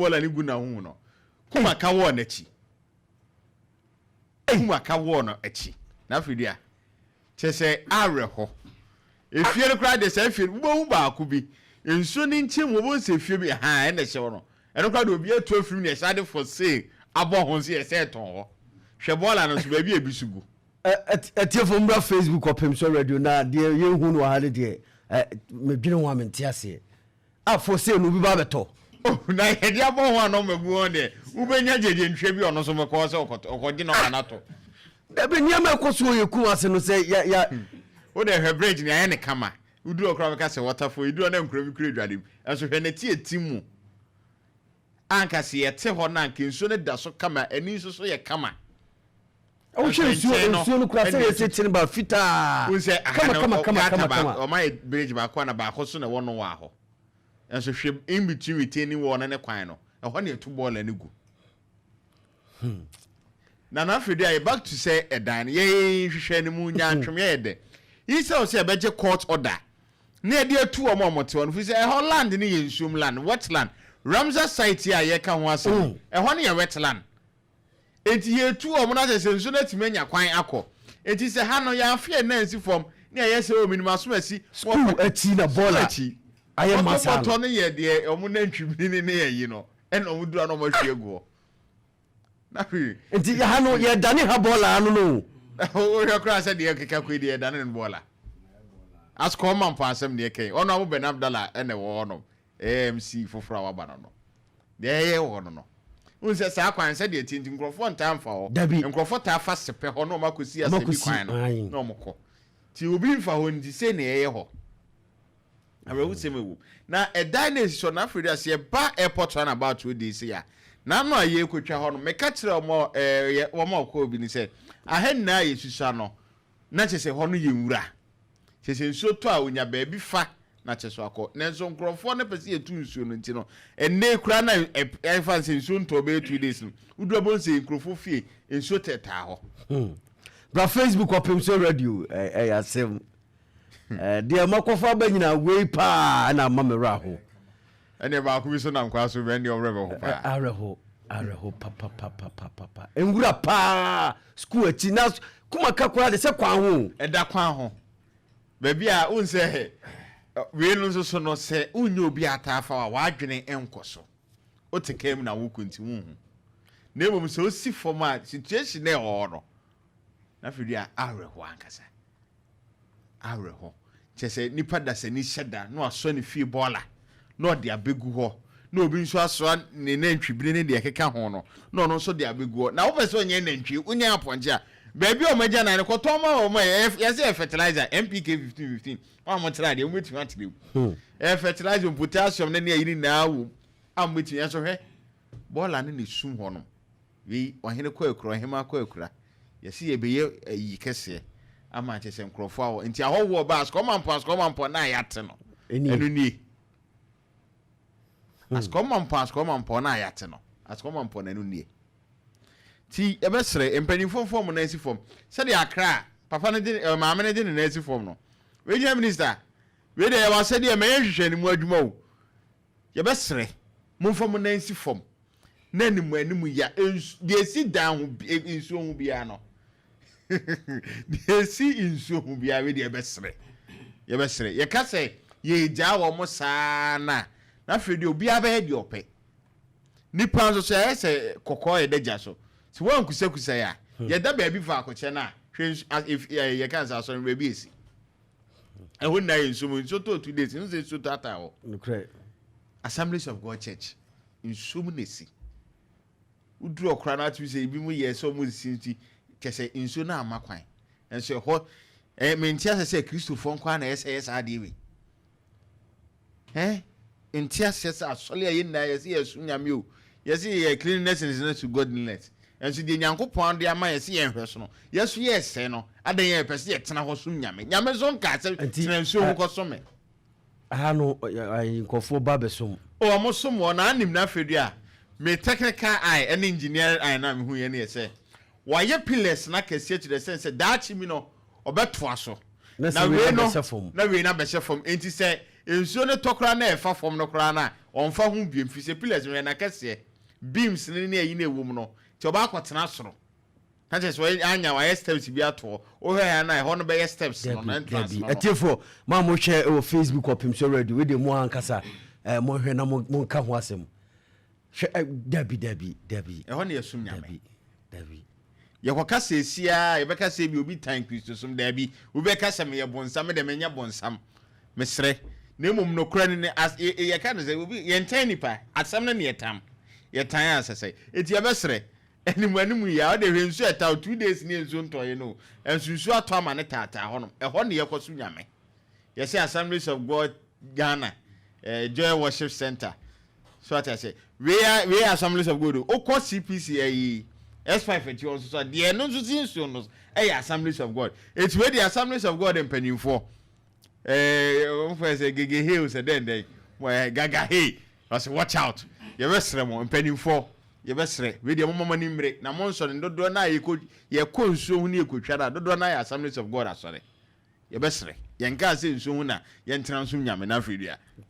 ball ani gu na ho no KUMACA wo na chi KUMACA wo no echi na fidia chese areho efie no kra de se fie wo ba ko bi enso ni nchim wo se fie bi ha e na hye wo no e no kra de obi eto afim ne shade for sale abo ho se se ton ho hwe ball no so ba bi ebisugu etie from Facebook Opemsuo radio na de ye hu no ha de me dwene ho amenti ase for sale no bi ba beto na ye dia bo ho no magu on de wo benya jeje ntwe bi ono so meko se okogi no kanato ebe niam ekoso ye ku ase no se ya wo de hwe bridge ni ayene kama udu okra beka se waterfall udu na nkura bi kure dwade enso hwe na tie timu anka se ye te ho na anka nso ne da so kama ani nso so ye kama o che nso no kura se ye se tin ba fita kama o my bridge ba kwa na ba ko so na wono wa ho enso hwe in between retaining wall ne kwan no e ho na etu ball ani gu na na afidi ay back to say edan ye hwehwe ni mu nya ntwem ye de yi say o say beje court order na e de atu o momote won fi say Holland ni ye nsum land wetland Ramsar site ya ye ka ho asem e ho ne ye wetland enti ye tu o mo na say nso na timanya kwan akọ enti say ha no ya afie na nsi form na ye say o minimum so asi school ati na bola aye masa no ye de o mo na ntwibini ne ye yi no e no mo dura no mo hwe ego na fi enti ya ha no ye dane ha bola anu no o yo kra say de keka ko de dane no bola as common pa asem de kai ono abo Ben Abdallah ene wo no AMC fofora wa ba no de ye wo no unse sa kwan se de tinti nkrofo ntamfa ho nkrofo ta fa sepe ho no makosi asem bi kwan no moko ti obi mfa ho ndi se ne ye ho awe wo semewu na e dynasty so na Africa se ba airport run about 2 days ya na no aye kwetwa ho no meka kire omo wo ma ko obi ni se ahen na yesusa no na chese ho no ye nwura chese nso to a onya ba bi fa na cheso akọ nenso nkrofo ne pese etu nsuo no nti no enne kura na fa nsuo nto be 2 days no udu bo nse nkrofo fie nsuo teta ho bra Facebook Opemsuo radio asem de makofa ba nyina wei pa na mamera ho ene ba ku bi so na nkwa so be ne orebe ho pa areho papa engura pa school ati na KUMACA kura de se kwan ho eda kwan ho ba bia unse we no so no se unyo obi atafa wa wadwene enkoso o tekem na wokunti hu na ebom se o si format situation na ho no na fidi a areho ankasa areho chese nipa da se ni sheda no aso ne fie bola no de abegu ho na obi nso aso ne nantwibire ne de keka ho no no no so de abegu ho na wo pese onye nantwi unya aponje a baby o maja na ko to ma o ma yesi fertilizer NPK 1515 o mo tira de o metu atire fertilizer potassium ne yiri na awu am metu yeso hwe bola ne sum ho no wi ohene ko ekura hema ko ekura yesi ye beye yi kese ama chese nkrofo awo nti ahowo ba as come ampo na yate no enu ni as come ampo na yate no as come ampo na enu ni ti ebesre empanifo form na esi form se de akra papa ne de maame ne de na esi form no we je minister we de ya wa se de me hwehwe ni mu adwuma o ye besre mo form na esi form na ni mu animu ya de esi dan ho ensu ho bia no de esi ensu ho bia we de besre ye ka se ye ja wo mo saa na afre de obi aba de ope nipa so se kokko ye de ja so si won kusakusa ya ye da ba bi fa akoche na if ye kan sa so re bi esi e ho na yin so to 2 days nse so tata ho Assemblies of God Church in sumunesi udru okra na tu se bi mu ye so mu sinti kese inso na amakwan enso ho mentia se Christopher nkwa na yes ade we entia se asole ye na yes yesu nyame o yes ye cleanliness is to godliness enso de nyankopon de ama yes ye hwe so no yesu yes no adan ye pese ye tena ho so nyame so nka se tena nso ho ko so me no nkofo ba besom o mo som wo na anim na fedu a me technical eye and engineer eye na me hu ye ne se wa ye pillars na kase to the sense that mi no obeto aso na we no na we na be chefom enti se ensuo ne tokra na efa fom no kra na onfa ho biem fi se pillars we na kese beams ne ne ayi na ewum no ti oba akotena soro na je so anya wa steps bi ato o he ya na ho no be steps no na entrance no etiefo ma mo hwe o Facebook Opemsuo radio we de mo ankasa mo hwe na mo nka ho asem dabi e ho na yesum nyame dabi ye kwa kasa esia ye be kasa bi obi tan Kristo sum dabi wo be kasa me ye bonsam de menya bonsam mesre na mum no kura ne as ye ka no say obi ye ntan nipa asam na ne yetam ye tan asese eti ye besre animu ya o de hwensu eta 2 days ni ensu ntoye no ensunsu ato ama ne tata ho no e ho ne ye kwasu nyame ye say Assemblies of God Ghana Joy Worship Center so what I say we are Assemblies of God o ko CPC S5 eti on so de no so sinsu no Assemblies of God it's where the Assemblies of God empanimfo on say gege hey say den gaga hey I say watch out ye besre mo empanimfo ye besre we de mama ni mre na mo nso ndodo na ye ko nsuo hu ni ekotwa da dodo na ya Assemblies of God asore ye besre ye nka se nsuo hu na ye ntena nso nyame na afidua